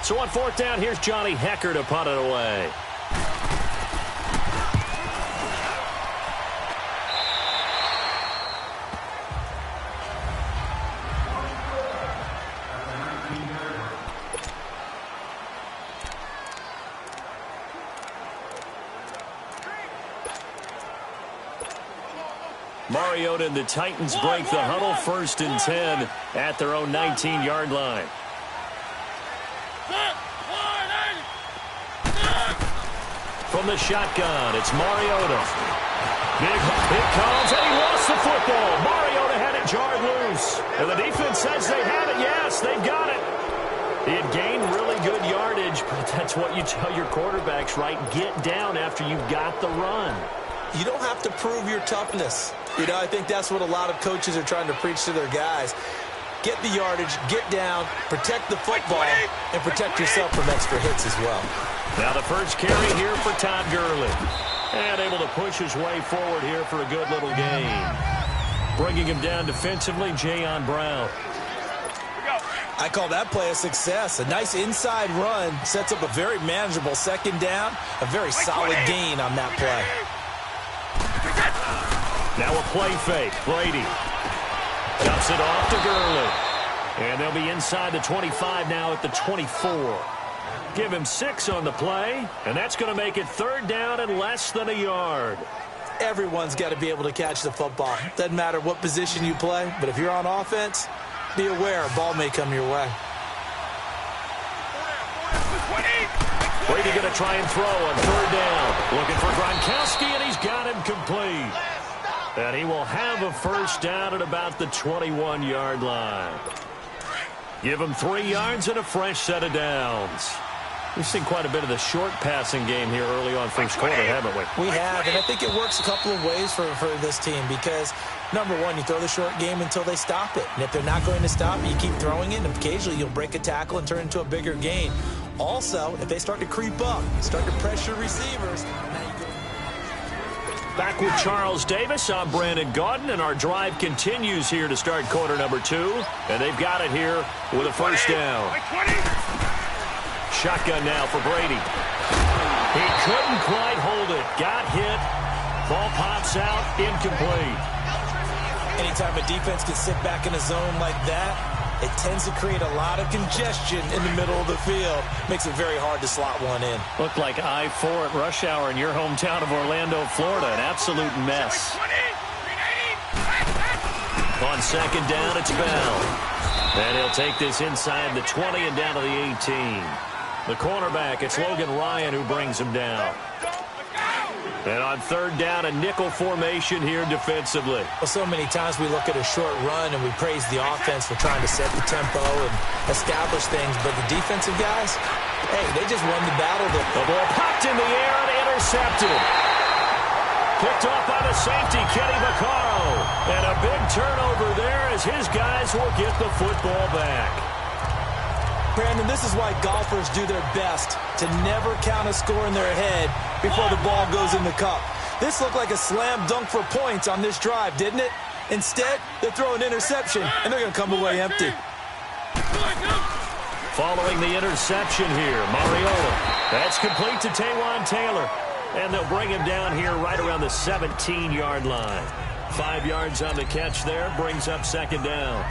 So on fourth down, here's Johnny Hecker to punt it away. Mariota and the Titans break the huddle, 1st and 10 at their own 19-yard line. From the shotgun, it's Mariota. Big hit comes, and he lost the football. Mariota had it jarred loose. And the defense says they have it. Yes, they've got it. He had gained really good yardage, but that's what you tell your quarterbacks, right? Get down after you've got the run. You don't have to prove your toughness. I think that's what a lot of coaches are trying to preach to their guys. Get the yardage, get down, protect the football, and protect yourself from extra hits as well. Now the first carry here for Todd Gurley. And able to push his way forward here for a good little gain. Bringing him down defensively, Jayon Brown. I call that play a success. A nice inside run sets up a very manageable 2nd down. A very solid gain on that play. Now a play fake. Brady dumps it off to Gurley. And they'll be inside the 25 now at the 24. Give him 6 on the play, and that's going to make it 3rd down and less than a yard. Everyone's got to be able to catch the football. Doesn't matter what position you play, but if you're on offense, be aware a ball may come your way. Brady going to try and throw on 3rd down. Looking for Gronkowski, and he's got him complete. And he will have a 1st down at about the 21-yard line. Give him 3 yards and a fresh set of downs. We've seen quite a bit of the short passing game here early on first quarter, haven't we? We have, and I think it works a couple of ways for this team because, number one, you throw the short game until they stop it. And if they're not going to stop it, you keep throwing it, and occasionally you'll break a tackle and turn it into a bigger gain. Also, if they start to creep up, start to pressure receivers. Back with Charles Davis, I'm Brandon Gaudin, and our drive continues here to start quarter number 2. And they've got it here with a 1st down. Shotgun now for Brady. He couldn't quite hold it. Got hit. Ball pops out. Incomplete. Anytime a defense can sit back in a zone like that, it tends to create a lot of congestion in the middle of the field. Makes it very hard to slot one in. Looked like I-4 at rush hour in your hometown of Orlando, Florida. An absolute mess. On 2nd down, it's Bell. And he'll take this inside the 20 and down to the 18. The cornerback, it's Logan Ryan who brings him down. And on 3rd down, a nickel formation here defensively. Well, so many times we look at a short run and we praise the offense for trying to set the tempo and establish things. But the defensive guys, hey, they just won the battle. The ball popped in the air and intercepted. Picked off by the safety, Kenny Vaccaro. And a big turnover there as his guys will get the football back. Brandon, this is why golfers do their best to never count a score in their head before the ball goes in the cup. This looked like a slam dunk for points on this drive, didn't it? Instead, they throw an interception, and they're going to come away empty. Following the interception here, Mariota. That's complete to Taywan Taylor. And they'll bring him down here right around the 17-yard line. 5 yards on the catch there, brings up 2nd down.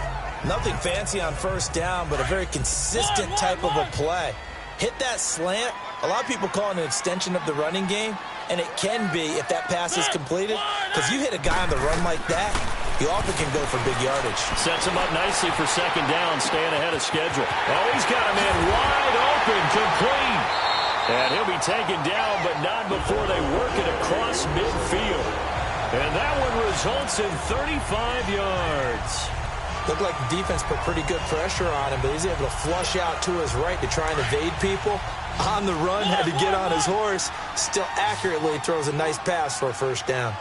Nothing fancy on 1st down, but a very consistent type of a play. Hit that slant. A lot of people call it an extension of the running game, and it can be if that pass is completed, because you hit a guy on the run like that, you often can go for big yardage. Sets him up nicely for 2nd down, staying ahead of schedule. Oh, he's got a man wide open, complete. And he'll be taken down, but not before they work it across midfield. And that one results in 35 yards. Looked like the defense put pretty good pressure on him, but he's able to flush out to his right to try and evade people. On the run, had to get on his horse. Still accurately throws a nice pass for a 1st down.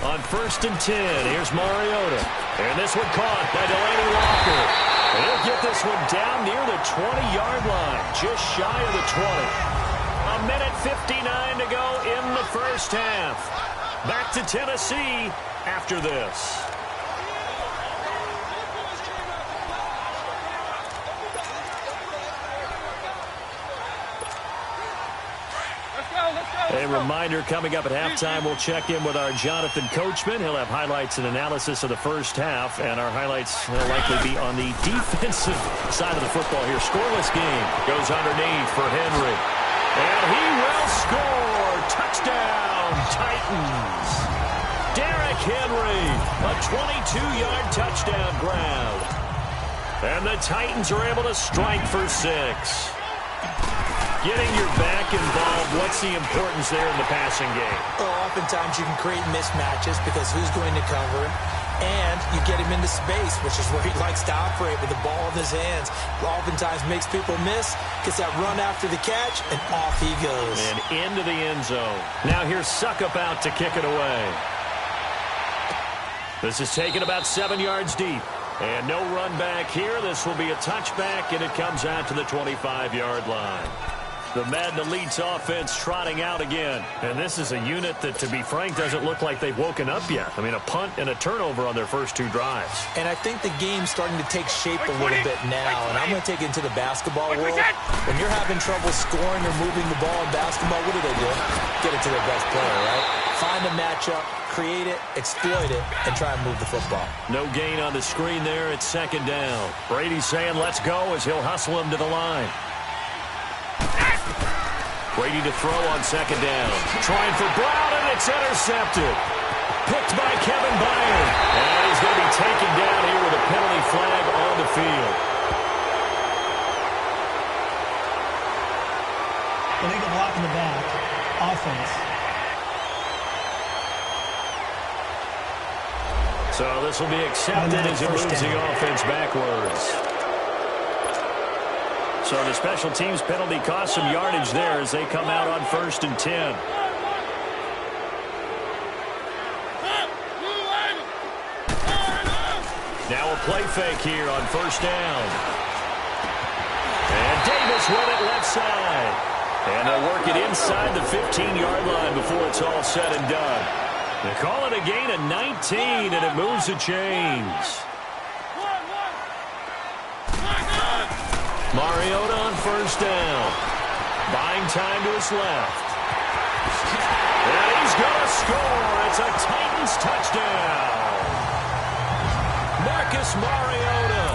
On 1st and 10, here's Mariota. And this one caught by Delaney Walker. And he'll get this one down near the 20-yard line, just shy of the 20. A minute 59 to go in the 1st half. Back to Tennessee after this. A reminder, coming up at halftime, we'll check in with our Jonathan Coachman. He'll have highlights and analysis of the first half, and our highlights will likely be on the defensive side of the football here. Scoreless game. Goes underneath for Henry. And he will score. Touchdown, Titans. Derrick Henry, a 22-yard touchdown grab. And the Titans are able to strike for 6. Getting your back involved, what's the importance there in the passing game? Well, oftentimes you can create mismatches because who's going to cover him? And you get him into space, which is where he likes to operate with the ball in his hands. Oftentimes makes people miss, gets that run after the catch, and off he goes. And into the end zone. Now here's Suckup out to kick it away. This is taken about 7 yards deep. And no run back here. This will be a touchback, and it comes out to the 25-yard line. The Madden Elite's offense trotting out again. And this is a unit that, to be frank, doesn't look like they've woken up yet. I mean, a punt and a turnover on their first 2 drives. And I think the game's starting to take shape a little bit now. And I'm going to take it into the basketball world. When you're having trouble scoring or moving the ball in basketball, what do? Get it to their best player, right? Find a matchup, create it, exploit it, and try and move the football. No gain on the screen there. It's second down. Brady's saying let's go as he'll hustle him to the line. Brady to throw on second down. Trying for Brown, and it's intercepted. Picked by Kevin Byard. And he's going to be taken down here with a penalty flag on the field. Illegal block in the back. Offense. So this will be accepted as it moves the offense backwards. So the special teams penalty cost some yardage there as they come out on 1st and 10. Now a play fake here on 1st down. And Davis with it left side. And they'll work it inside the 15-yard line before it's all said and done. They call it a gain of 19, and it moves the chains. Mariota on 1st down. Buying time to his left. And he's going to score. It's a Titans touchdown. Marcus Mariota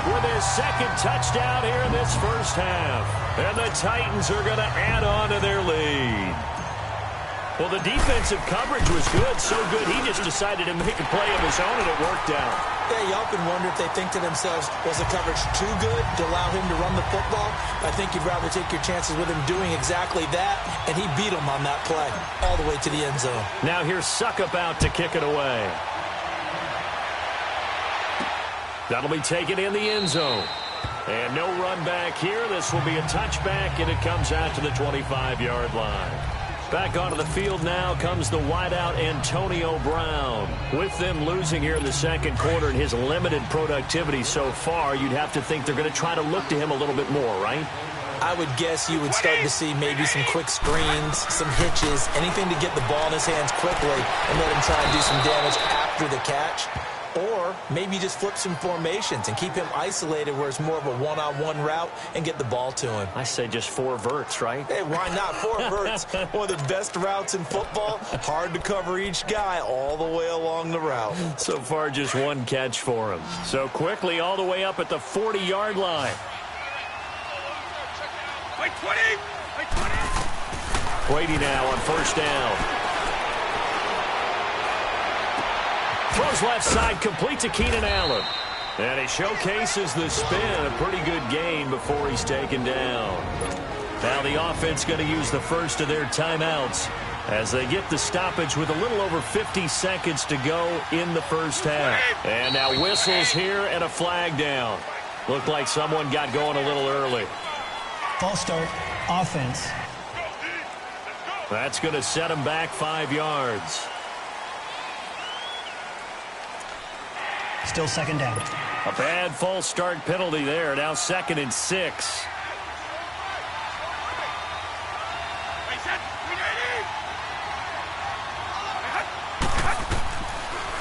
with his 2nd touchdown here in this first half. And the Titans are going to add on to their lead. Well, the defensive coverage was good, so good he just decided to make a play of his own, and it worked out. Yeah, you often wonder if they think to themselves, was the coverage too good to allow him to run the football? I think you'd rather take your chances with him doing exactly that, and he beat him on that play all the way to the end zone. Now here's Suckup out to kick it away. That'll be taken in the end zone. And no run back here. This will be a touchback, and it comes out to the 25-yard line. Back onto the field now comes the wideout Antonio Brown. With them losing here in the second quarter and his limited productivity so far, you'd have to think they're going to try to look to him a little bit more, right? I would guess you would start to see maybe some quick screens, some hitches, anything to get the ball in his hands quickly and let him try and do some damage after the catch. Or maybe just flip some formations and keep him isolated where it's more of a one-on-one route and get the ball to him. I say just 4 verts, right? Hey, why not? 4 verts. One of the best routes in football. Hard to cover each guy all the way along the route. So far, just 1 catch for him. So quickly all the way up at the 40-yard line. Brady now on 1st down. Throws left side, complete to Keenan Allen. And he showcases the spin. A pretty good gain before he's taken down. Now the offense going to use the first of their timeouts as they get the stoppage with a little over 50 seconds to go in the first half. And now whistles here and a flag down. Looked like someone got going a little early. False start, offense. That's going to set him back 5 yards. Still second down. A bad false start penalty there. Now 2nd and 6.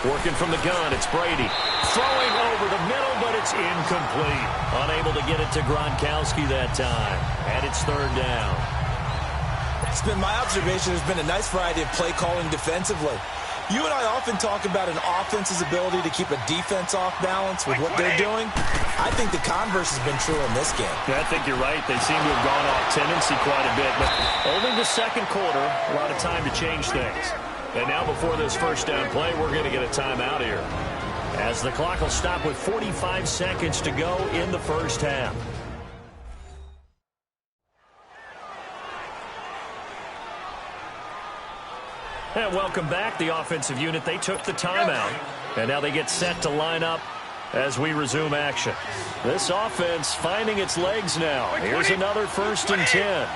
Working from the gun, it's Brady. Throwing over the middle, but it's incomplete. Unable to get it to Gronkowski that time. And it's 3rd down. It's been my observation. There's been a nice variety of play calling defensively. You and I often talk about an offense's ability to keep a defense off balance with what they're doing. I think the converse has been true in this game. Yeah, I think you're right. They seem to have gone off tendency quite a bit, but only the second quarter, a lot of time to change things. And now before this first down play, we're going to get a timeout here, as the clock will stop with 45 seconds to go in the first half. And welcome back. The offensive unit, they took the timeout, and now they get set to line up as we resume action. This offense finding its legs now. Here's another 1st and 10.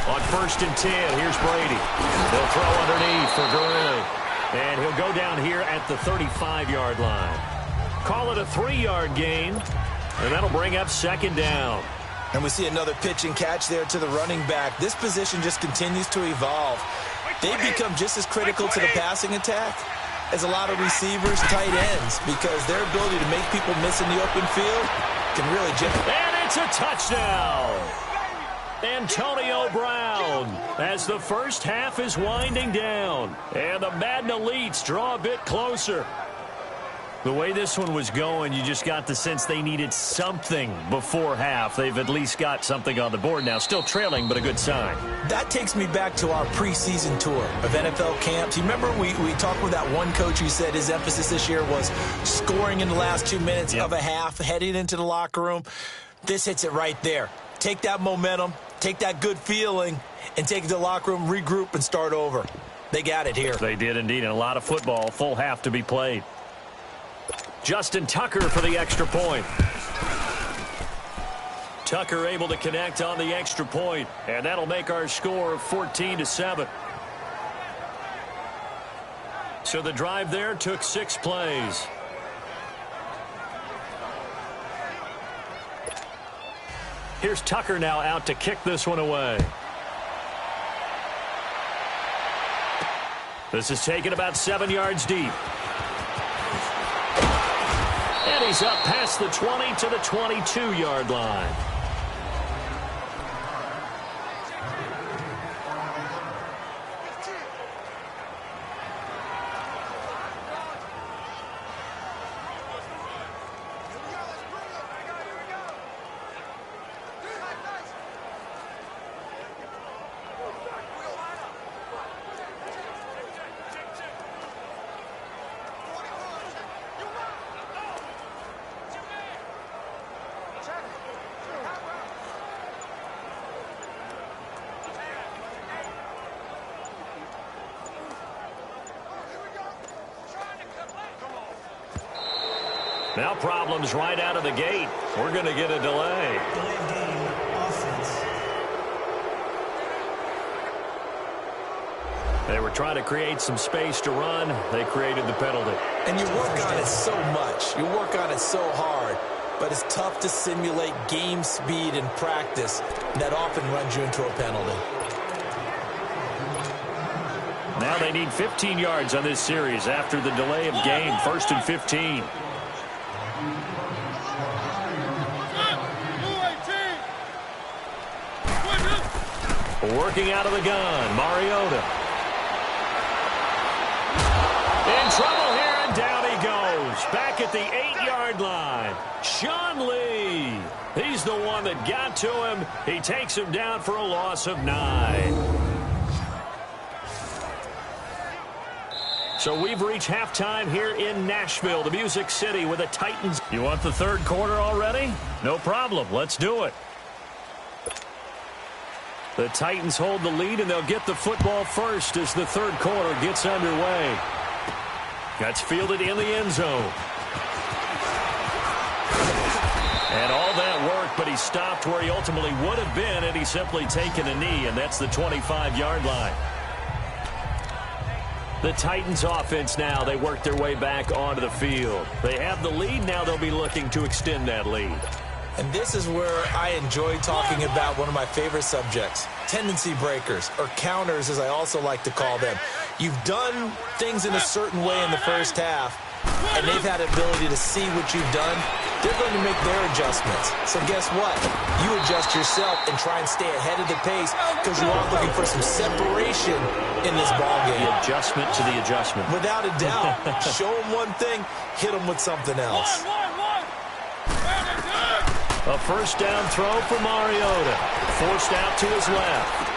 On 1st and 10, here's Brady. They'll throw underneath for Gurley, and he'll go down here at the 35-yard line. Call it a 3-yard gain, and that'll bring up 2nd down. And we see another pitch and catch there to the running back. This position just continues to evolve. They become just as critical to the passing attack as a lot of receivers, tight ends, because their ability to make people miss in the open field can really generate. And it's a touchdown! Antonio Brown, as the first half is winding down. And the Madden Elites draw a bit closer. The way this one was going, you just got the sense they needed something before half. They've at least got something on the board now. Still trailing, but a good sign. That takes me back to our preseason tour of NFL camps. You remember we talked with that one coach who said his emphasis this year was scoring in the last 2 minutes of a half, heading into the locker room. This hits it right there. Take that momentum, take that good feeling, and take it to the locker room, regroup, and start over. They got it here. They did indeed, and a lot of football, full half to be played. Justin Tucker for the extra point. Tucker able to connect on the extra point, and that'll make our score 14-7. So the drive there took 6 plays. Here's Tucker now out to kick this one away. This is taken about 7 yards deep. And he's up past the 20 to the 22-yard line. Now problems right out of the gate. We're going to get a delay. Delay of game, offense. They were trying to create some space to run. They created the penalty. And you work on it so much. You work on it so hard. But it's tough to simulate game speed in practice. That often runs you into a penalty. Now they need 15 yards on this series after the delay of game. 1st and 15. Working out of the gun, Mariota. In trouble here, and down he goes. Back at the 8-yard line. Sean Lee. He's the one that got to him. He takes him down for a loss of 9. So we've reached halftime here in Nashville, the Music City, with the Titans. You want the third quarter already? No problem. Let's do it. The Titans hold the lead, and they'll get the football first as the third quarter gets underway. That's fielded in the end zone. And all that work, but he stopped where he ultimately would have been had he simply taken a knee, and that's the 25-yard line. The Titans offense now, they work their way back onto the field. They have the lead, now they'll be looking to extend that lead. And this is where I enjoy talking about one of my favorite subjects, tendency breakers, or counters as I also like to call them. You've done things in a certain way in the first half, and they've had the ability to see what you've done, they're going to make their adjustments. So guess what? You adjust yourself and try and stay ahead of the pace because you are looking for some separation in this ball game. The adjustment to the adjustment. Without a doubt. Show them one thing, hit them with something else. A first down throw for Mariota. Forced out to his left.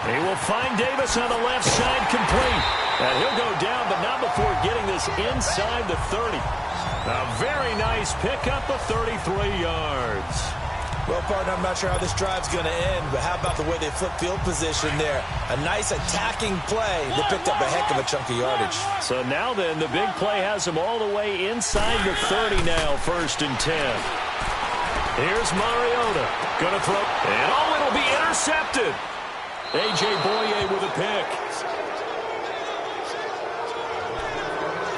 He will find Davis on the left side, complete. And he'll go down, but not before getting this inside the 30. A very nice pickup of 33 yards. Well, partner, I'm not sure how this drive's going to end, but how about the way they flip field position there? A nice attacking play. They picked up a heck of a chunk of yardage. So now then, the big play has them all the way inside the 30 now, 1st and 10. Here's Mariota. Going to throw. And it'll be intercepted. A.J. Boye with a pick.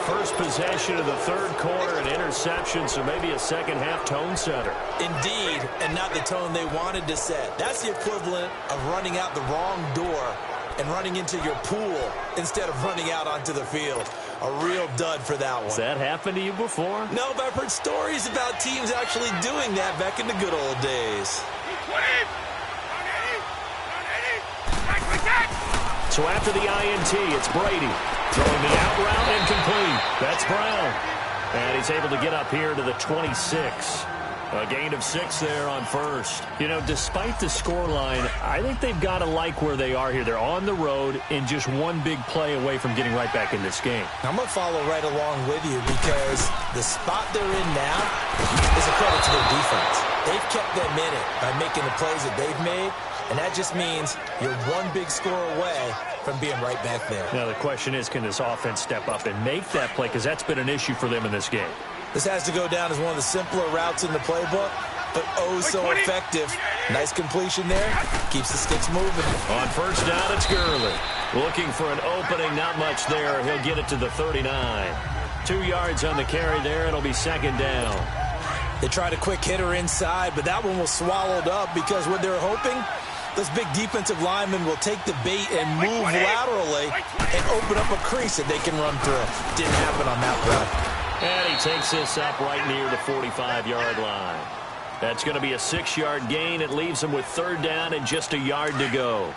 First possession of the 3rd quarter, an interception, so maybe a second-half tone setter. Indeed, and not the tone they wanted to set. That's the equivalent of running out the wrong door and running into your pool instead of running out onto the field. A real dud for that one. Has that happened to you before? No, but I've heard stories about teams actually doing that back in the good old days. So after the INT, it's Brady. Throwing the out route incomplete. That's Brown. And he's able to get up here to the 26. A gain of 6 there on first. You know, despite the scoreline, I think they've got to like where they are here. They're on the road and just one big play away from getting right back in this game. I'm going to follow right along with you because the spot they're in now is a credit to their defense. They've kept them in it by making the plays that they've made, and that just means you're one big score away from being right back there. Now the question is, can this offense step up and make that play? Because that's been an issue for them in this game. This has to go down as one of the simpler routes in the playbook, but oh so effective. Nice completion there. Keeps the sticks moving. On first down, it's Gurley. Looking for an opening, not much there. He'll get it to the 39. 2 yards on the carry there. It'll be 2nd down. They tried a quick hitter inside, but that one was swallowed up because what they're hoping, those big defensive linemen will take the bait and move laterally and open up a crease that they can run through. Didn't happen on that play. And he takes this up right near the 45-yard line. That's going to be a 6-yard gain. It leaves them with 3rd down and just a yard to go.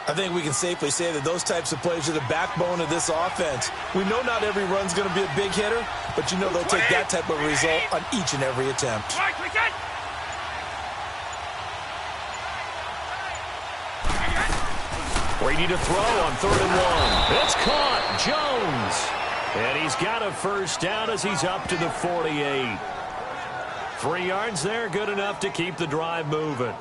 I think we can safely say that those types of plays are the backbone of this offense. We know not every run's going to be a big hitter, but you know they'll take that type of result on each and every attempt. Brady to throw on 3rd and 1. It's caught. Jones. And he's got a first down as he's up to the 48. 3 yards there, good enough to keep the drive moving.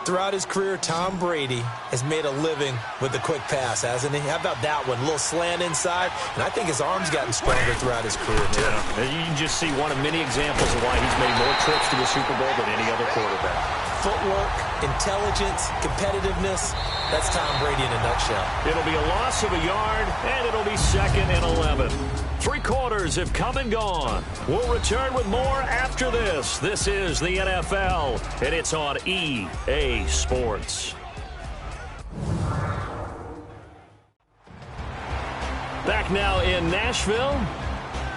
Throughout his career, Tom Brady has made a living with the quick pass, hasn't he? How about that one? A little slant inside, and I think his arm's gotten stronger throughout his career, too. Yeah. You can just see one of many examples of why he's made more trips to the Super Bowl than any other quarterback. Footwork, intelligence, competitiveness, that's Tom Brady in a nutshell. It'll be a loss of a yard, and it'll be 2nd and 11. 3 quarters have come and gone. We'll return with more after this. This is the NFL, and it's on EA Sports. Back now in Nashville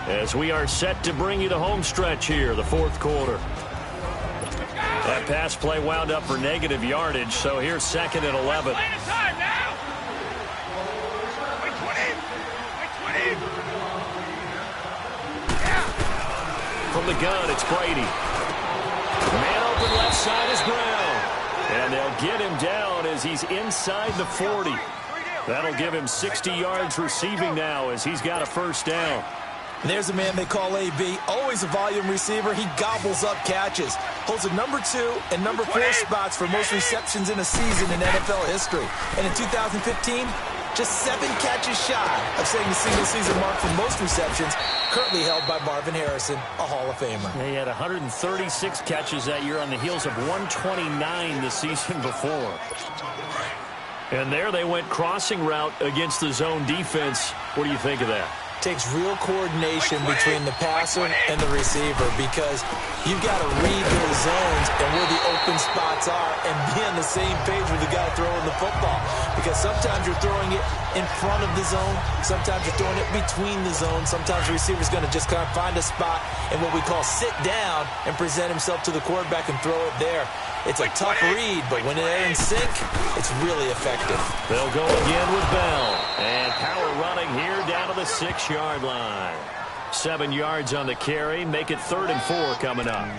as we are set to bring you the home stretch here, the 4th quarter. That pass play wound up for negative yardage, so here's 2nd and 11. From the gun, it's Brady. Man open left side is Brown. And they'll get him down as he's inside the 40. That'll give him 60 yards receiving now as he's got a first down. There's a man they call AB, always a volume receiver. He gobbles up catches. Holds a number 2 and number 4 spots for most receptions in a season in NFL history. And in 2015, just 7 catches shy of setting the single-season mark for most receptions, currently held by Marvin Harrison, a Hall of Famer. He had 136 catches that year on the heels of 129 the season before. And there they went crossing route against the zone defense. What do you think of that? Takes real coordination between the passer and the receiver because you've got to read those zones and where the open spots are and be on the same page with the guy throwing the football. because sometimes you're throwing it in front of the zone. Sometimes you're throwing it between the zones. Sometimes the receiver's going to just kind of find a spot and what we call sit down and present himself to the quarterback and throw it there. It's a tough read, but when they're in sync, it's really effective. They'll go again with Bell. And power running here down to the 6-yard line. 7 yards on the carry. Make it 3rd and 4 coming up.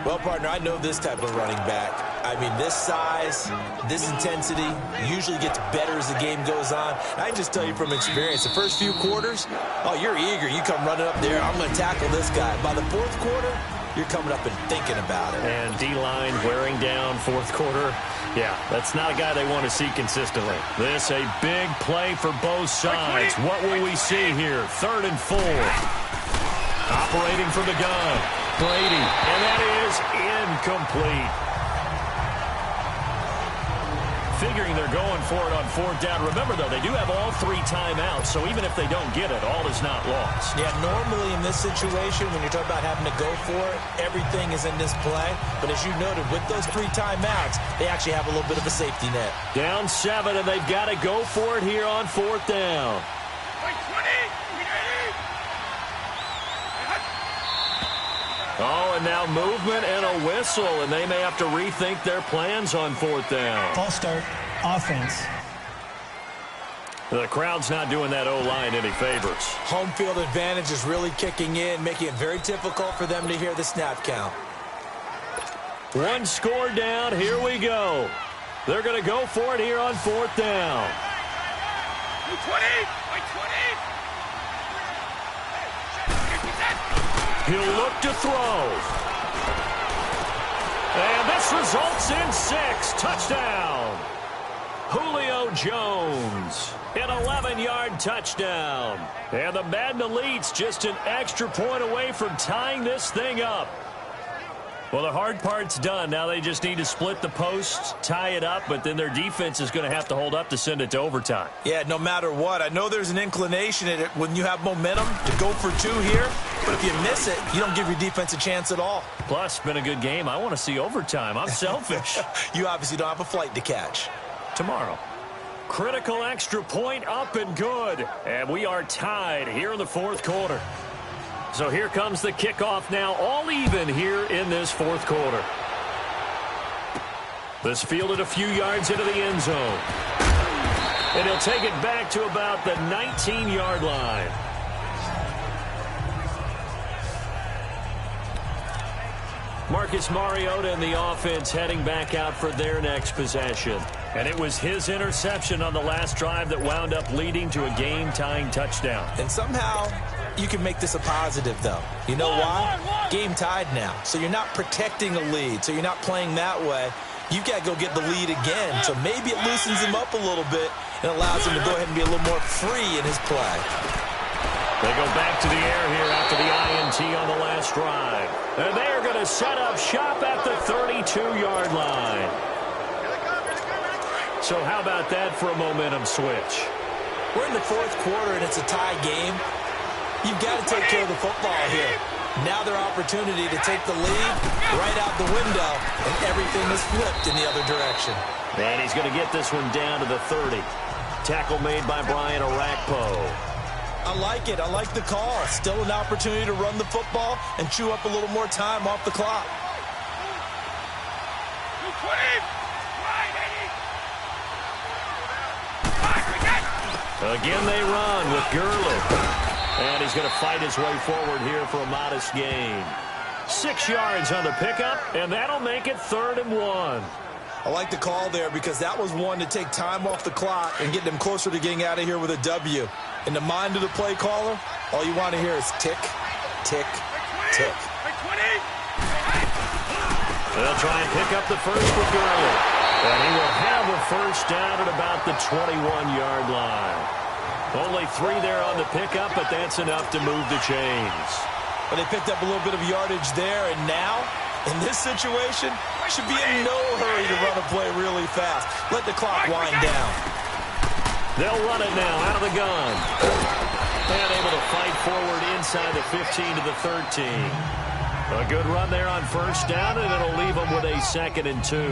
Well, partner, I know this type of running back. I mean, this size, this intensity usually gets better as the game goes on. I can just tell you from experience, the first few quarters, oh, you're eager. You come running up there, I'm going to tackle this guy. By the 4th quarter, you're coming up and thinking about it. And D-line wearing down 4th quarter. Yeah, that's not a guy they want to see consistently. This a big play for both sides. What will we see here? 3rd and 4. Operating from the gun, Brady, and that is incomplete. Figuring they're going for it on 4th down. Remember, though, they do have all 3 timeouts, so even if they don't get it, all is not lost. Yeah, normally in this situation, when you're talking about having to go for it, everything is in this play. But as you noted, with those 3 timeouts, they actually have a little bit of a safety net. Down 7, and they've got to go for it here on 4th down. Oh, and now movement and a whistle, and they may have to rethink their plans on 4th down. False start, offense. The crowd's not doing that O-line any favors. Home field advantage is really kicking in, making it very difficult for them to hear the snap count. 1 score down, here we go. They're going to go for it here on 4th down. 20. He'll look to throw. And this results in 6. Touchdown. Julio Jones. An 11-yard touchdown. And the Madden Elite's just an extra point away from tying this thing up. Well, the hard part's done. Now they just need to split the posts, tie it up, but then their defense is going to have to hold up to send it to overtime. Yeah, no matter what. I know there's an inclination in it when you have momentum to go for 2 here, but if you miss it, you don't give your defense a chance at all. Plus, it's been a good game. I want to see overtime. I'm selfish. You obviously don't have a flight to catch. Tomorrow. Critical extra point up and good. And we are tied here in the 4th quarter. So here comes the kickoff now, all even here in this 4th quarter. This fielded a few yards into the end zone. And he'll take it back to about the 19-yard line. Marcus Mariota and the offense heading back out for their next possession. And it was his interception on the last drive that wound up leading to a game-tying touchdown. And somehow you can make this a positive, though. You know why? Game tied now. So you're not protecting a lead. So you're not playing that way. You've got to go get the lead again. So maybe it loosens him up a little bit and allows him to go ahead and be a little more free in his play. They go back to the air here after the INT on the last drive. And they are going to set up shop at the 32-yard line. So how about that for a momentum switch? We're in the 4th quarter, and it's a tie game. You've got to take care of the football here. Now their opportunity to take the lead right out the window, and everything is flipped in the other direction. And he's going to get this one down to the 30. Tackle made by Brian Orakpo. I like it. I like the call. Still an opportunity to run the football and chew up a little more time off the clock. Again they run with Gurley. And he's going to fight his way forward here for a modest gain. 6 yards on the pickup, and that'll make it 3rd and 1. I like the call there because that was one to take time off the clock and get them closer to getting out of here with a W. In the mind of the play caller, all you want to hear is tick, tick, tick. They'll try and pick up the first with Gurley. And he will have a first down at about the 21-yard line. Only 3 there on the pickup, but that's enough to move the chains. But they picked up a little bit of yardage there, and now, in this situation, should be in no hurry to run a play really fast. Let the clock wind down. They'll run it now out of the gun. And able to fight forward inside the 15 to the 13. A good run there on first down, and it'll leave them with a 2nd and 2.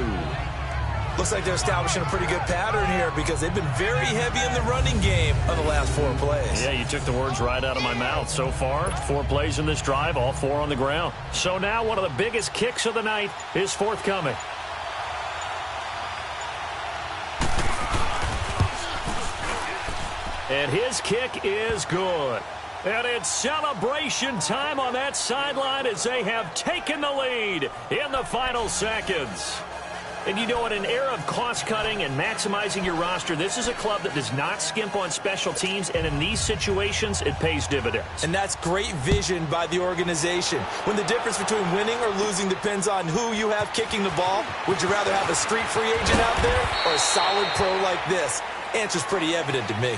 Looks like they're establishing a pretty good pattern here because they've been very heavy in the running game on the last 4 plays. Yeah, you took the words right out of my mouth. So far, 4 plays in this drive, all 4 on the ground. So now one of the biggest kicks of the night is forthcoming. And his kick is good. And it's celebration time on that sideline as they have taken the lead in the final seconds. And you know, in an era of cost-cutting and maximizing your roster, this is a club that does not skimp on special teams, and in these situations, it pays dividends. And that's great vision by the organization. When the difference between winning or losing depends on who you have kicking the ball, would you rather have a street free agent out there or a solid pro like this? Answer's pretty evident to me.